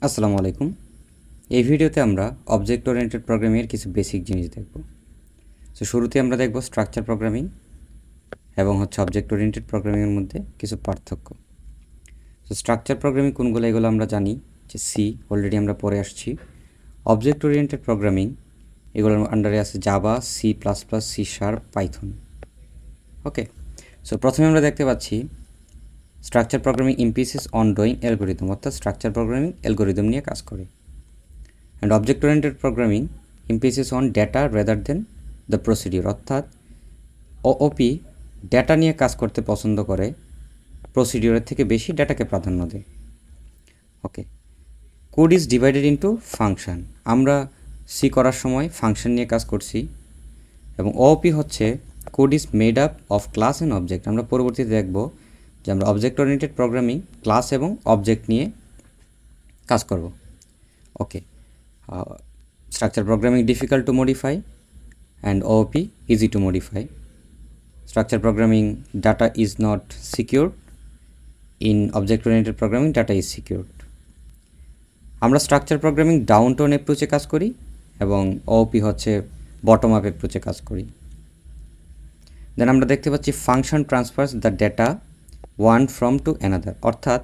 আসসালামু আলাইকুম। এই ভিডিওতে আমরা অবজেক্ট ওরিয়েন্টেড প্রোগ্রামিংয়ের কিছু বেসিক জিনিস দেখব। সো শুরুতে আমরা দেখব স্ট্রাকচার প্রোগ্রামিং এবং অবজেক্ট ওরিয়েন্টেড প্রোগ্রামিংয়ের মধ্যে কিছু পার্থক্য। সো স্ট্রাকচার প্রোগ্রামিং কোনগুলো এগুলো আমরা জানি যে সি অলরেডি আমরা পড়ে আসছি। অবজেক্ট ওরিয়েন্টেড প্রোগ্রামিং এগুলোর আন্ডারে আছে Java, C plus plus, C sharp, Python. Okay, so প্রথমে আমরা দেখতে পাচ্ছি structure programming emphasis on doing algorithm, অর্থাৎ স্ট্রাকচার প্রোগ্রামিং অ্যালগোরিদম নিয়ে কাজ করে। And object oriented programming emphasis on data rather than the procedure, অর্থাৎ ওওপি ডেটা নিয়ে কাজ করতে পছন্দ করে, প্রসিডিওরের থেকে বেশি ডেটাকে প্রাধান্য দেয়। Okay, code is divided into function. আমরা সি করার সময় ফাংশন নিয়ে কাজ করছি, এবং ওওপি হচ্ছে code is made up of class and object. আমরা পরবর্তীতে দেখব যে আমরা অবজেক্ট ওরিয়েন্টেড প্রোগ্রামিং ক্লাস এবং অবজেক্ট নিয়ে কাজ করব। Okay, structure programming difficult to modify and OOP easy to modify. Structure programming data is not secured. In object oriented programming data is secured. আমরা স্ট্রাকচার প্রোগ্রামিং ডাউন টাউন অ্যাপ্রোচে কাজ করি এবং OOP হচ্ছে bottom up অ্যাপ্রোচে কাজ করি। দেন আমরা দেখতে পাচ্ছি function transfers the data one from to another, অর্থাৎ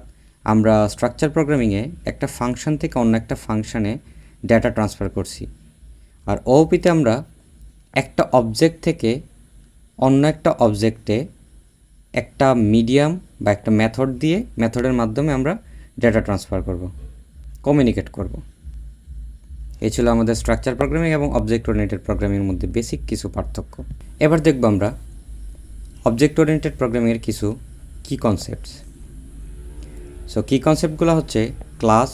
আমরা স্ট্রাকচার প্রোগ্রামিংয়ে একটা ফাংশন থেকে অন্য একটা ফাংশনে ডেটা ট্রান্সফার করছি। আর ওওপিতে আমরা একটা অবজেক্ট থেকে অন্য একটা অবজেক্টে একটা মিডিয়াম বা একটা মেথড দিয়ে, মেথডের মাধ্যমে আমরা ডেটা ট্রান্সফার করব, কমিউনিকেট করব। এই ছিল আমাদের স্ট্রাকচার প্রোগ্রামিং এবং অবজেক্ট ওরিয়েন্টেড প্রোগ্রামিংয়ের মধ্যে বেসিক কিছু পার্থক্য। এবার দেখব আমরা অবজেক্ট ওরিয়েন্টেড প্রোগ্রামিংয়ের কিছু কি কনসেপ্টস। সো কি কনসেপ্টগুলো হচ্ছে class,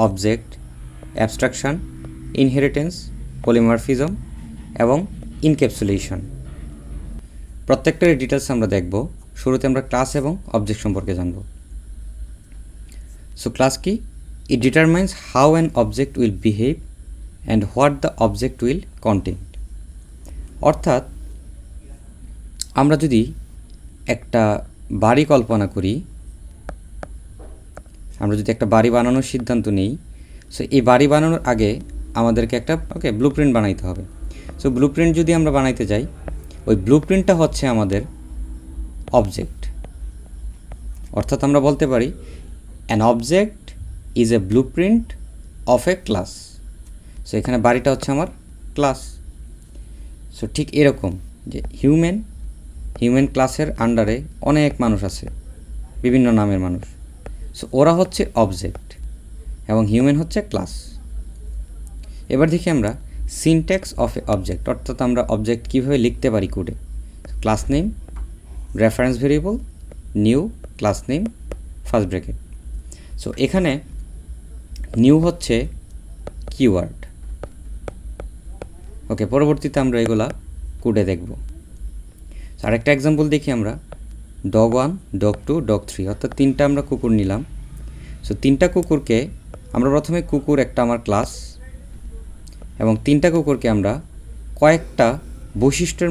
object, abstraction, inheritance, polymorphism এবং ইনক্যাপসুলেশন। প্রত্যেকটার ডিটেলস আমরা দেখব। শুরুতে আমরা ক্লাস এবং অবজেক্ট সম্পর্কে জানব। সো ক্লাস কি? It determines how an object will behave and what the object will content. অর্থাৎ আমরা যদি একটা বাড়ি কল্পনা করি, আমরা যদি একটা বাড়ি বানানোর সিদ্ধান্ত নিই, সো এই বাড়ি বানানোর আগে আমাদেরকে একটা ব্লুপ্রিন্ট বানাইতে হবে। সো ব্লুপ্রিন্ট যদি আমরা বানাইতে যাই, ওই ব্লুপ্রিন্টটা হচ্ছে আমাদের অবজেক্ট। অর্থাৎ আমরা বলতে পারি an object is a blueprint of A class. So এখানে বাড়িটা হচ্ছে আমার ক্লাস। সো ঠিক এরকম যে হিউম্যান ক্লাসের আন্ডারে অনেক মানুষ আছে, বিভিন্ন নামের মানুষ। সো ওরা হচ্ছে অবজেক্ট এবং হিউম্যান হচ্ছে ক্লাস। এবার দেখি আমরা সিনট্যাক্স অফ এ অবজেক্ট, অর্থাৎ আমরা অবজেক্ট কীভাবে লিখতে পারি কোডে। Class name, reference variable, new, class name, first bracket. So এখানে নিউ হচ্ছে কিওয়ার্ড। ওকে, পরবর্তীতে আমরা এগুলা কোডে দেখব। আরেকটা এক্সাম্পল দেখি আমরা, ডগ 1, ডগ 2, ডগ 3, অর্থাৎ তিনটা আমরা কুকুর নিলাম। সো তিনটা কুকুরকে আমরা প্রথমে কুকুর একটা আমার ক্লাস, এবং তিনটা কুকুরকে আমরা কয়েকটা বৈশিষ্ট্যের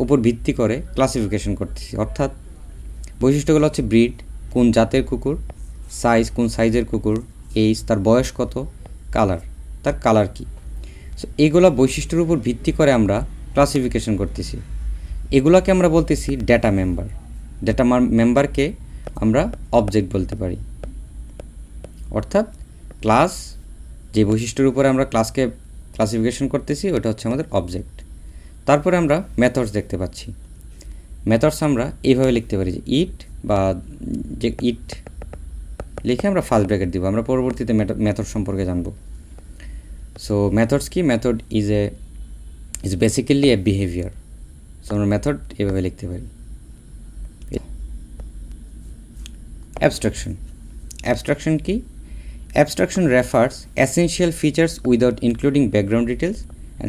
উপর ভিত্তি করে ক্লাসিফিকেশন করতেছি। অর্থাৎ বৈশিষ্ট্যগুলো হচ্ছে ব্রিড, কোন জাতের কুকুর, সাইজ, কোন সাইজের কুকুর, এইজ, তার বয়স কত, কালার, তার কালার কী। সো এগুলো বৈশিষ্ট্যের উপর ভিত্তি করে আমরা ক্লাসিফিকেশন করতেছি। এগুলোকে আমরা বলতেছি ডেটা মেম্বার। ডেটা মেম্বারকে আমরা অবজেক্ট বলতে পারি। অর্থাৎ ক্লাস, যে বৈশিষ্ট্যের উপরে আমরা ক্লাসকে ক্লাসিফিকেশন করতেছি, ওটা হচ্ছে আমাদের অবজেক্ট। তারপরে আমরা মেথডস দেখতে পাচ্ছি। মেথডস আমরা এইভাবে লিখতে পারি যে ইট, বা যে ইট লিখে আমরা ফার্স্ট ব্র্যাকেট দিব। আমরা পরবর্তীতে মেথড সম্পর্কে জানব। সো মেথডস কি? Method is basically A behaviour. So আমরা মেথড এভাবে লিখতে পারি। অ্যাবস্ট্রাকশন কি? Abstraction refers essential features without including background details and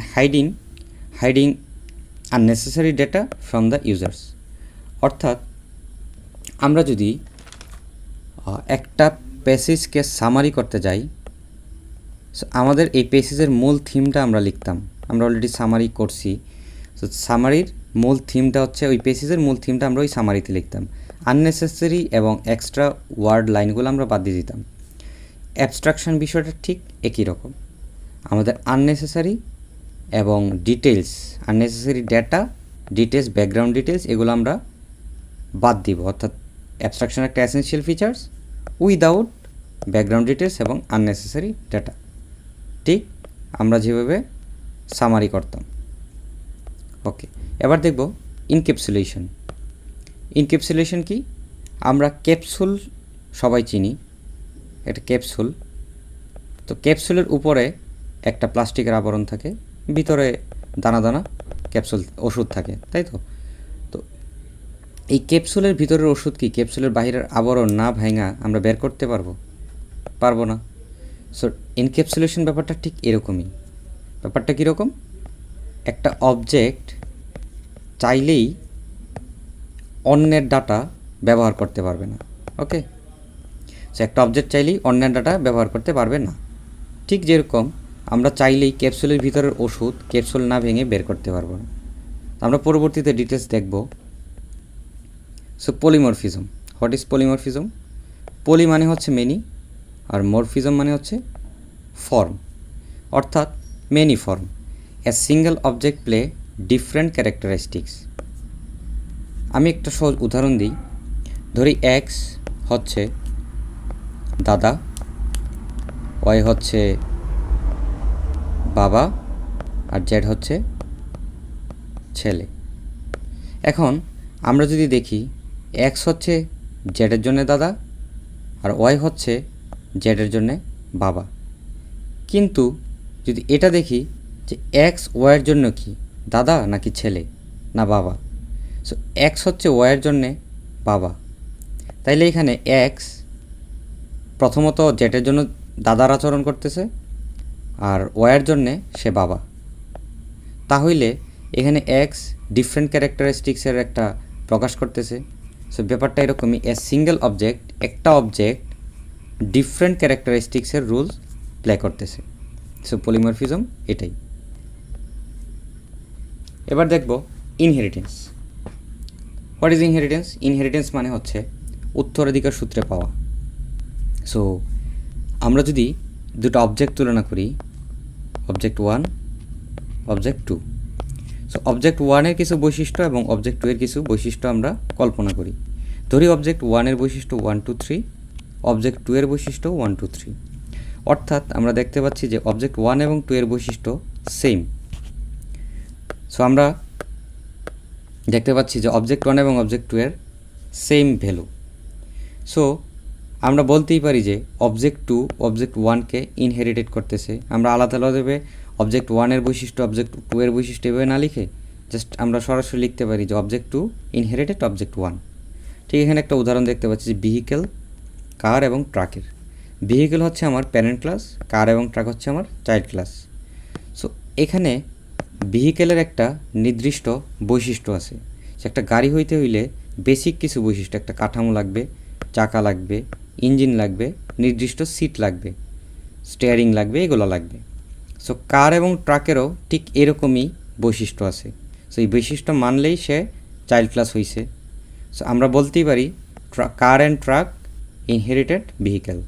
hiding unnecessary data from the users. অর্থাৎ আমরা যদি একটা প্যাসেজকে সামারি করতে যাই, সো আমাদের এই প্যাসেজের মূল থিমটা আমরা লিখতাম। আমরা অলরেডি সামারি করছি। সো সামারির মূল থিমটা হচ্ছে, ওই প্যাসেজের মূল থিমটা আমরা ওই সামারিতে লিখতাম। আননেসেসারি এবং এক্সট্রা ওয়ার্ড লাইনগুলো আমরা বাদ দিয়ে দিতাম। অ্যাবস্ট্রাকশন বিষয়টা ঠিক একই রকম। আমাদের আননেসেসারি এবং details, unnecessary data, details, background details এগুলো আমরা বাদ দিব, অর্থাৎ অ্যাবস্ট্রাকশন একটা essential features without background details এবং আননেসেসারি ডেটা, ঠিক আমরা যেভাবে সামারি করতাম। ওকে, এবার দেখব ইনক্যাপসুলেশন। ইনক্যাপসুলেশন কি? আমরা ক্যাপসুল সবাই চিনি, এটা ক্যাপসুল। তো ক্যাপসুলের উপরে একটা প্লাস্টিকের আবরণ থাকে, ভিতরে দানা দানা ক্যাপসুল ওষুধ থাকে, তাই তো? তো এই ক্যাপসুলের ভিতরের ওষুধ কি ক্যাপসুলের বাহিরের আবরণ না ভাঙা আমরা বের করতে পারবো না। সো ইনক্যাপসুলেশন ব্যাপারটা ঠিক এরকমই। ব্যাপারটা কীরকম? একটা অবজেক্ট চাইলেই অন্যের ডাটা ব্যবহার করতে পারবে না। ওকে, সো একটা অবজেক্ট চাইলেই অন্যের ডাটা ব্যবহার করতে পারবে না। ঠিক যেরকম আমরা চাইলেই ক্যাপসুলের ভিতরের ওষুধ ক্যাপসুল না ভেঙে বের করতে পারবো না। আমরা পরবর্তীতে ডিটেলস দেখব। So polymorphism, what is polymorphism? Poly মানে হচ্ছে মেনি, আর মরফিজম মানে হচ্ছে ফর্ম, অর্থাৎ many form. A single object play different characteristics. আমি একটা সহজ উদাহরণ দিই। ধরি এক্স হচ্ছে দাদা, ওয়াই হচ্ছে বাবা, আর জেড হচ্ছে ছেলে। এখন আমরা যদি দেখি এক্স হচ্ছে জেডের জন্য দাদা, আর ওয়াই হচ্ছে জেডের জন্য বাবা। কিন্তু যদি এটা দেখি যে এক্স ওয়াইয়ের জন্য কি দাদা নাকি ছেলে না বাবা, সো এক্স হচ্ছে ওয়াইয়ের জন্যে বাবা, তাইলে এখানে এক্স প্রথমত জেডের জন্য দাদার আচরণ করতেছে, আর ওয়াইয়ের জন্যে সে বাবা। তাহলে এখানে এক্স ডিফারেন্ট ক্যারেক্টারিস্টিক্সের একটা প্রকাশ করতেছে। সো ব্যাপারটা এরকমই, এ সিঙ্গেল অবজেক্ট, একটা অবজেক্ট ডিফারেন্ট ক্যারেক্টারিস্টিক্সের রুলস প্লে করতেছে। সো পলিমরফিজম এটাই। এবার দেখব inheritance. What is inheritance? Inheritance মানে হচ্ছে উত্তরাধিকার সূত্রে পাওয়া। সো আমরা যদি দুটো অবজেক্ট তুলনা করি, অবজেক্ট 1, অবজেক্ট 2, সো অবজেক্ট 1-এর কিছু বৈশিষ্ট্য এবং অবজেক্ট 2-এর কিছু বৈশিষ্ট্য আমরা কল্পনা করি। ধরি অবজেক্ট 1-এর বৈশিষ্ট্য 1 2 3, অবজেক্ট 2-এর বৈশিষ্ট্য 1 2 3, অর্থাৎ আমরা দেখতে পাচ্ছি যে অবজেক্ট 1 এবং 2-এর বৈশিষ্ট্য সেম। সো আমরা দেখতে পাচ্ছি যে অবজেক্ট 1 এবং অবজেক্ট 2-এর সেম ভ্যালু। সো আমরা বলতেই পারি যে অবজেক্ট 2 অবজেক্ট 1-কে ইনহেরিটেড করতেছে। আমরা আলাদা আলাদাভাবে অবজেক্ট 1-এর বৈশিষ্ট্য অবজেক্ট 2-এর বৈশিষ্ট্য এভাবে না লিখে জাস্ট আমরা সরাসরি লিখতে পারি যে অবজেক্ট 2 ইনহেরিটেড অবজেক্ট 1। ঠিক এখানে একটা উদাহরণ দেখতে পাচ্ছি যে ভেহিকেল, কার এবং ট্রাকের। ভেহিকেল হচ্ছে আমার প্যারেন্ট ক্লাস, কার এবং ট্রাক হচ্ছে আমার চাইল্ড ক্লাস। সো এখানে ভেহিকেলের একটা নির্দিষ্ট বৈশিষ্ট্য আছে। সে একটা গাড়ি হইতে হইলে বেসিক কিছু বৈশিষ্ট্য, একটা কাঠামো লাগবে, চাকা লাগবে, ইঞ্জিন লাগবে, নির্দিষ্ট সিট লাগবে, স্টিয়ারিং লাগবে, এগুলো লাগবে। সো কার এবং ট্রাকেরও ঠিক এরকমই বৈশিষ্ট্য আছে। সো এই বৈশিষ্ট্য মানলেই সে চাইল্ড ক্লাস হয়েছে। সো আমরা বলতেই পারি car and truck inherited vehicle.